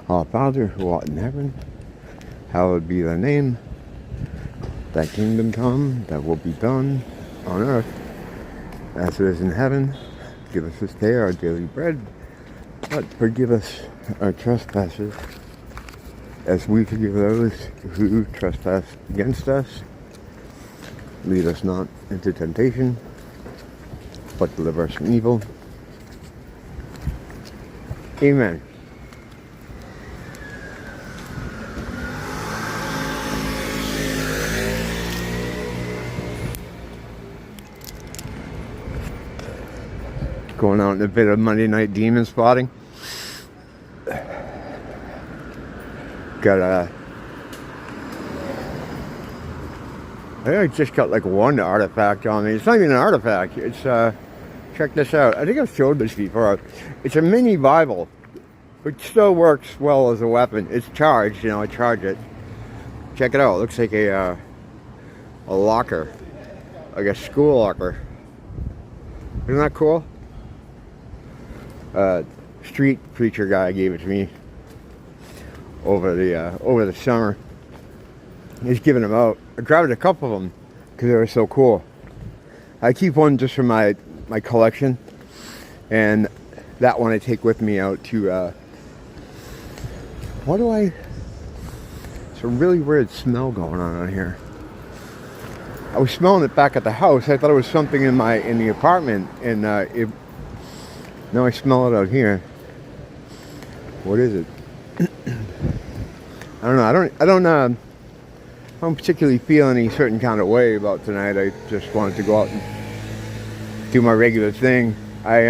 Our Father who art in heaven, hallowed be thy name. Thy kingdom come, thy will be done on earth as it is in heaven. Give us this day our daily bread, but forgive us our trespasses as we forgive those who trespass against us. Lead us not into temptation, but deliver us from evil. Amen. Going out in a bit of Monday night demon spotting. I think I just got like one artifact on me. It's not even an artifact. It's check this out. I think I've showed this before. It's a mini Bible, which still works well as a weapon. It's charged, you know, I charge it. Check it out. It looks like a locker. Like a school locker. Isn't that cool? Street preacher guy gave it to me over the summer. He's giving them out. I grabbed a couple of them because they were so cool. I keep one just for my collection, and that one I take with me out to it's a really weird smell going on here. I was smelling it back at the house. I thought it was something in the apartment, and now I smell it out here. What is it? I don't know. I don't particularly feel any certain kind of way about tonight. I just wanted to go out and do my regular thing. I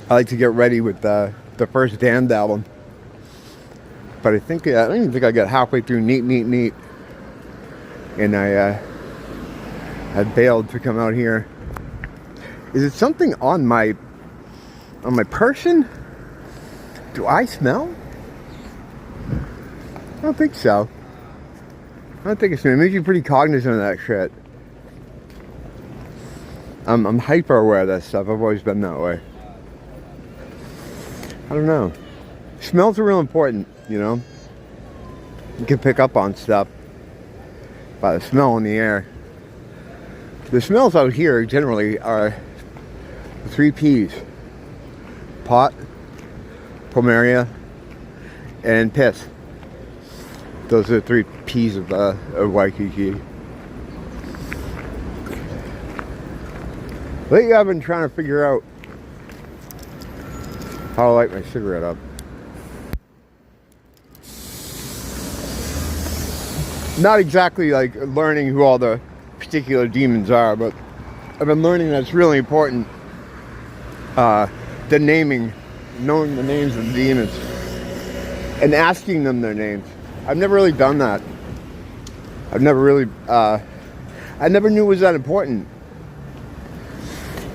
like to get ready with the first Damned album, but I don't even think I got halfway through Neat, and I bailed to come out here. Is it something on my person? Do I smell? I don't think so. I don't think it's me. It makes you pretty cognizant of that shit. I'm hyper aware of that stuff. I've always been that way. I don't know. Smells are real important, you know. You can pick up on stuff by the smell in the air. The smells out here generally are the 3 P's. Pot, Pomeria, and piss. Those are the 3 P's of Waikiki. Lately I've been trying to figure out how to light my cigarette up. Not exactly like learning who all the particular demons are, but I've been learning that it's really important, knowing the names of the demons and asking them their names. I've never really done that. I never knew it was that important.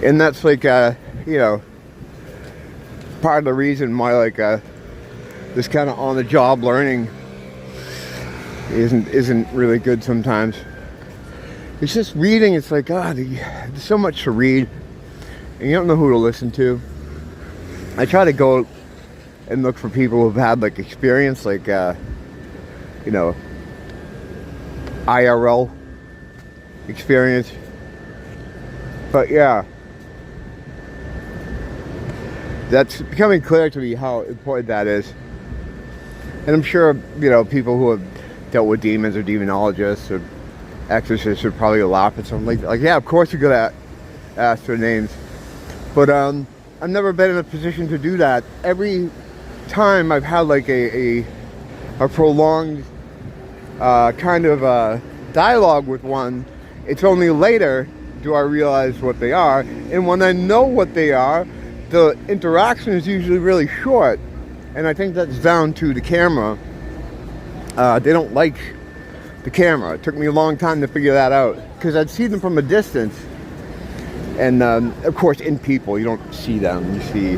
And that's like, part of the reason why this kind of on-the-job learning isn't really good sometimes. It's just reading. It's like, there's so much to read, and you don't know who to listen to. I try to go and look for people who've had experience, IRL experience. But yeah, that's becoming clear to me how important that is. And I'm sure, people who have dealt with demons or demonologists or exorcists would probably laugh at something like yeah, of course you're gonna ask their names. But I've never been in a position to do that. Every time I've had a prolonged kind of dialogue with one, it's only later do I realize what they are. And when I know what they are, the interaction is usually really short. And I think that's down to the camera. They don't like the camera. It took me a long time to figure that out, because I'd see them from a distance. And of course, in people, you don't see them. You see,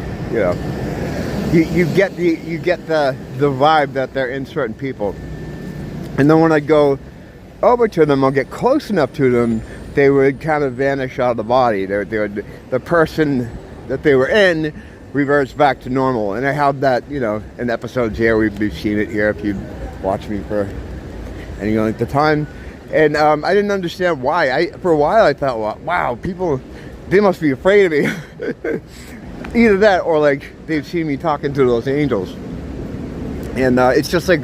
you get the vibe that they're in certain people. And then when I go over to them, I'll get close enough to them, they would kind of vanish out of the body. The person that they were in reverts back to normal. And I have that, you know, in episodes here. We've seen it here if you watch me for any length of time. And I didn't understand why. For a while I thought, well, wow, people, they must be afraid of me. Either that or like they've seen me talking to those angels. And it's just like,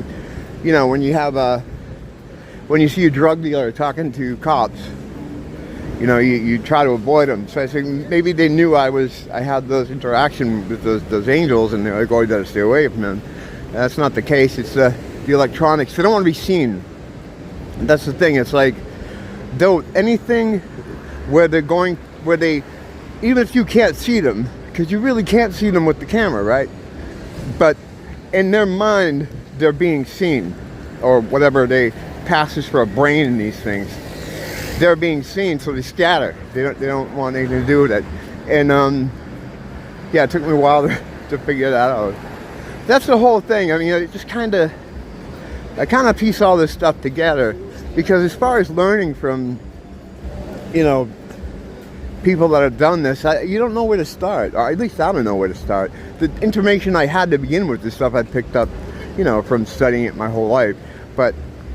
you know, when you have when you see a drug dealer talking to cops, you know, you try to avoid them. So I think maybe they knew I had those interactions with those angels, and they're like, oh, you gotta stay away from them. And that's not the case. It's the electronics. They don't want to be seen. And that's the thing. It's like, though, anything where they, even if you can't see them, because you really can't see them with the camera, right? But in their mind, they're being seen, or whatever they passes for a brain in these things. They're being seen, so they scatter. They don't want anything to do with it. And yeah, it took me a while to figure that out. That's the whole thing. I mean, it just I kind of piece all this stuff together, because as far as learning from, you know, people that have done this, you don't know where to start, or at least I don't know where to start. The information I had to begin with, the stuff I picked up, you know, from studying it my whole life. But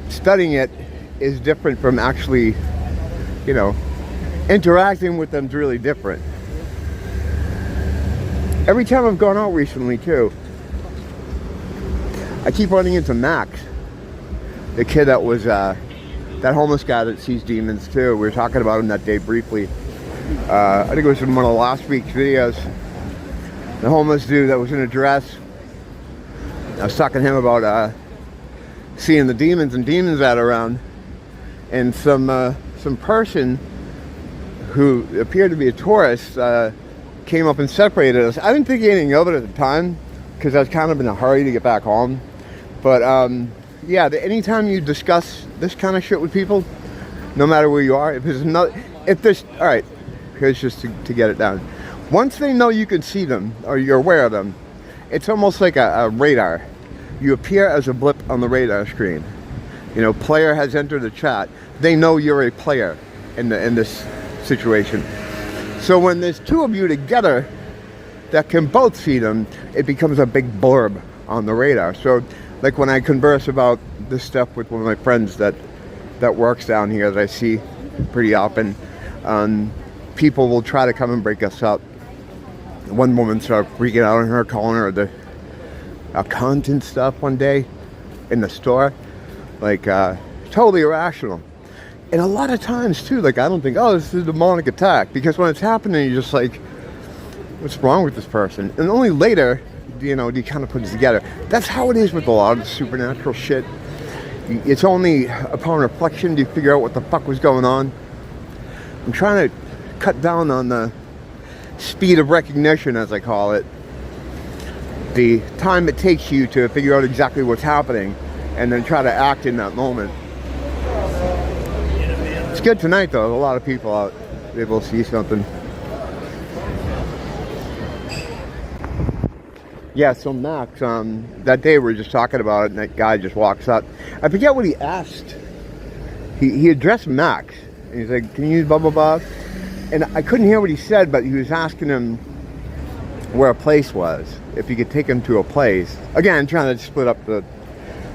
studying it is different from actually, you know, interacting with them is really different. Every time I've gone out recently too, I keep running into Max, the kid that was that homeless guy that sees demons too. We were talking about him that day briefly. I think it was in one of last week's videos. The homeless dude that was in a dress. I was talking to him about seeing the demons and demons that are around, and some person who appeared to be a tourist came up and separated us. I didn't think anything of it at the time, because I was kind of in a hurry to get back home. But yeah, anytime you discuss this kind of shit with people, no matter where you are, all right, here's just to get it down. Once they know you can see them, or you're aware of them, it's almost like a radar. You appear as a blip on the radar screen. You know, player has entered the chat. They know you're a player in this situation. So when there's two of you together that can both see them, it becomes a big blurb on the radar. So like when I converse about this stuff with one of my friends that works down here that I see pretty often, people will try to come and break us up. One woman started freaking out on her, calling her the cunt and stuff one day in the store, like totally irrational. And a lot of times too, like I don't think, oh, this is a demonic attack, because when it's happening, you're just like, what's wrong with this person? And only later, you know, you kind of put it together. That's how it is with a lot of supernatural shit. It's only upon reflection do you figure out what the fuck was going on. I'm trying to cut down on the speed of recognition, as I call it. The time it takes you to figure out exactly what's happening and then try to act in that moment. It's good tonight though, there's a lot of people out able to see something. Yeah, so Max, that day we were just talking about it, and that guy just walks up. I forget what he asked. He addressed Max, and he's like, can you use blah blah blah? And I couldn't hear what he said, but he was asking him where a place was, if he could take him to a place. Again, trying to split up the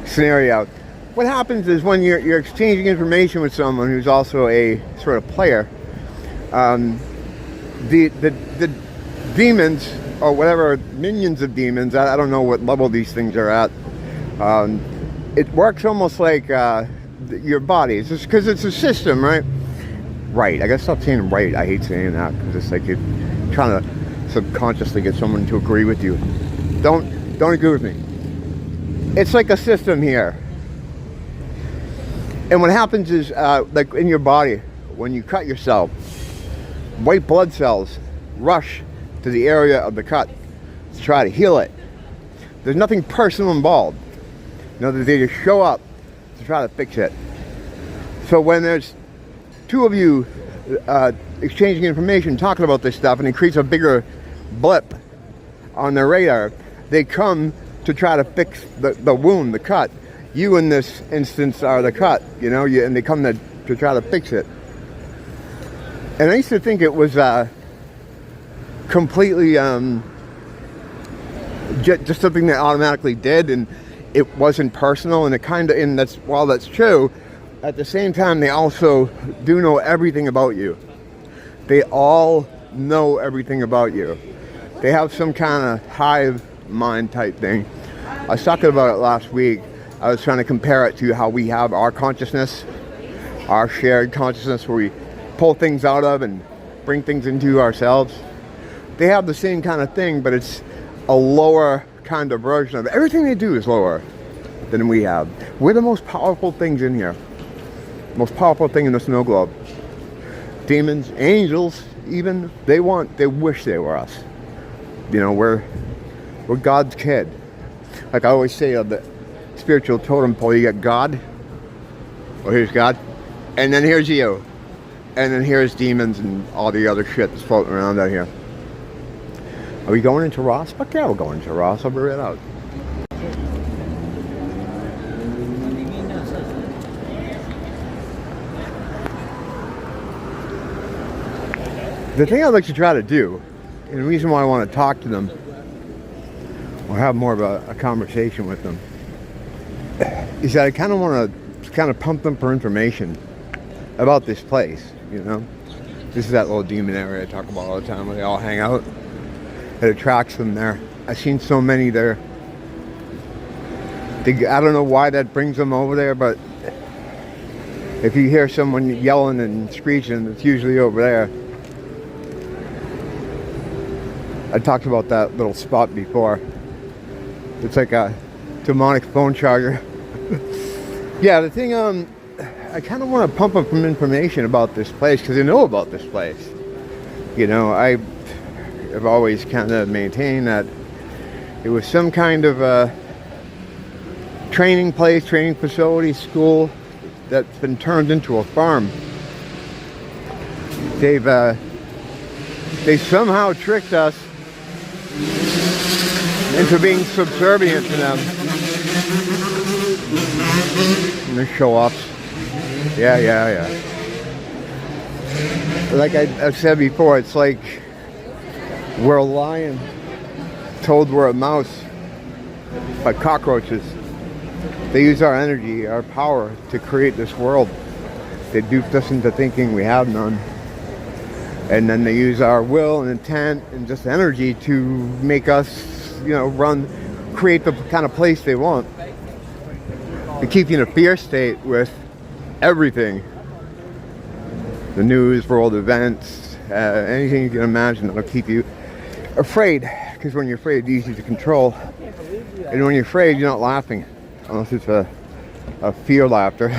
scenario. What happens is when you're exchanging information with someone who's also a sort of player, the demons, or whatever, minions of demons, I don't know what level these things are at, it works almost like your body. It's just because it's a system, right? Right, I gotta stop saying right. I hate saying that, because it's like you're trying to subconsciously get someone to agree with you. Don't agree with me. It's like a system here. And what happens is, like in your body, when you cut yourself, white blood cells rush to the area of the cut to try to heal it. There's nothing personal involved. You know, they just show up to try to fix it. So when there's two of you exchanging information, talking about this stuff, and it creates a bigger blip on their radar, they come to try to fix the wound, the cut. You in this instance are the cut, you know, and they come to try to fix it. And I used to think it was completely just something that automatically did, and it wasn't personal. And it kind of, and that's, while that's true, at the same time, they also do know everything about you. They all know everything about you. They have some kind of hive mind type thing. I was talking about it last week. I was trying to compare it to how we have our consciousness, our shared consciousness, where we pull things out of and bring things into ourselves. They have the same kind of thing, but it's a lower kind of version of it. Everything they do is lower than we have. We're the most powerful things in here. Most powerful thing in the snow globe. Demons, angels, even, they wish they were us. You know, we're God's kid. Like I always say on the spiritual totem pole, you got God, or here's God, and then here's you, and then here's demons and all the other shit that's floating around out here. Are we going into Ross? Fuck yeah, we're going into Ross. I'll be right out. The thing I'd like to try to do, and the reason why I want to talk to them, or have more of a conversation with them, is that I kind of want to kind of pump them for information about this place, you know? This is that little demon area I talk about all the time, where they all hang out. It attracts them there. I've seen so many there. I don't know why that brings them over there, but if you hear someone yelling and screeching, it's usually over there. I talked about that little spot before. It's like a demonic phone charger. Yeah, the thing, I kind of want to pump up some information about this place, because I know about this place. You know, I've always kind of maintained that it was some kind of training place, training facility, school that's been turned into a farm. They somehow tricked us into being subservient to them. And they're show-offs. Yeah. Like I've said before, it's like we're a lion told we're a mouse by cockroaches. They use our energy, our power to create this world. They duped us into thinking we have none. And then they use our will and intent and just energy to make us, you know, create the kind of place they want. They keep you in a fear state with everything. The news, world events, anything you can imagine that'll keep you afraid. Because when you're afraid, it's easy to control. And when you're afraid, you're not laughing. Unless it's a fear laughter.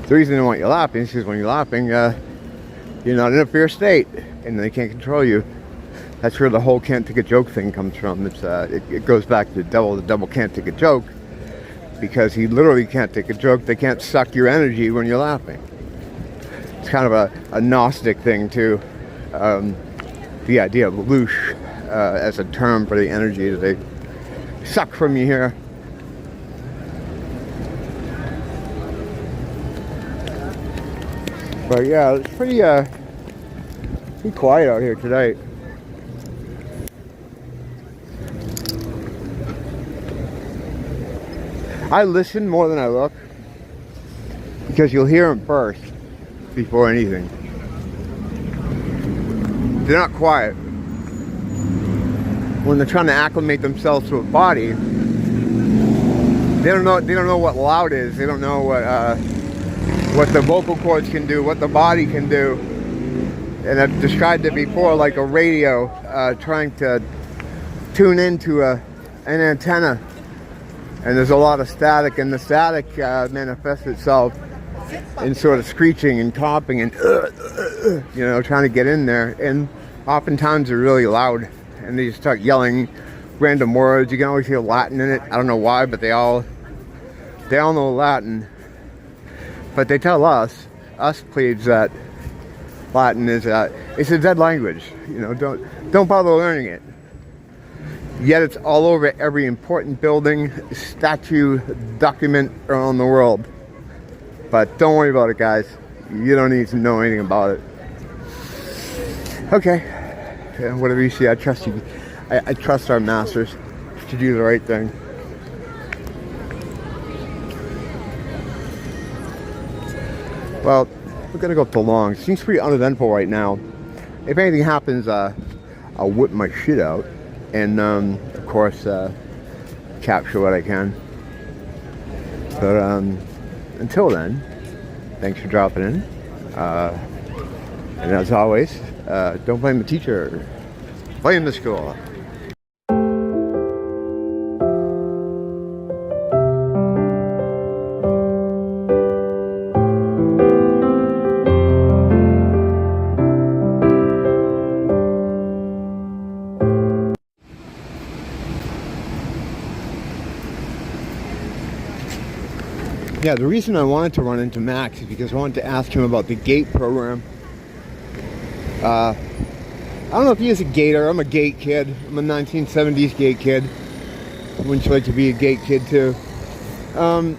The reason they want you laughing is because when you're laughing, you're not in a fear state, and they can't control you. That's where the whole can't take a joke thing comes from. It goes back to the devil. The devil can't take a joke because he literally can't take a joke. They can't suck your energy when you're laughing. It's kind of a Gnostic thing too. The idea of loosh as a term for the energy that they suck from you here. But yeah, it's pretty quiet out here tonight. I listen more than I look, because you'll hear them first before anything. They're not quiet. When they're trying to acclimate themselves to a body, they don't know what loud is. They don't know what the vocal cords can do, what the body can do. And I've described it before like a radio trying to tune into an antenna. And there's a lot of static, and the static manifests itself in sort of screeching and coughing and you know, trying to get in there. And oftentimes they're really loud, and they just start yelling random words. You can always hear Latin in it. I don't know why, but they all know Latin. But they tell us plebes, that Latin is it's a dead language. You know, don't bother learning it. Yet it's all over every important building, statue, document around the world. But don't worry about it, guys. You don't need to know anything about it. Okay. Yeah, whatever you see, I trust you. I trust our masters to do the right thing. Well, we're gonna go up to Long. Seems pretty uneventful right now. If anything happens, I'll whip my shit out, and of course capture what I can. But until then, thanks for dropping in. And as always, don't blame the teacher, blame the school. Yeah, the reason I wanted to run into Max is because I wanted to ask him about the GATE program. I don't know if he is a gator. I'm a GATE kid. I'm a 1970s GATE kid. Wouldn't you like to be a GATE kid too? I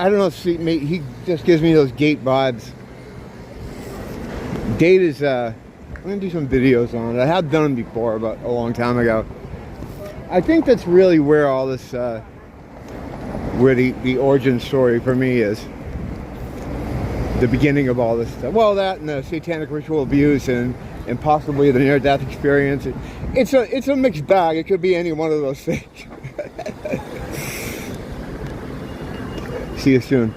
don't know if he just gives me those GATE vibes. GATE is, I'm going to do some videos on it. I have done them before, but a long time ago. I think that's really where all this, where the origin story for me is. The beginning of all this stuff. Well, that and the satanic ritual abuse and possibly the near-death experience. It's a mixed bag. It could be any one of those things. See you soon.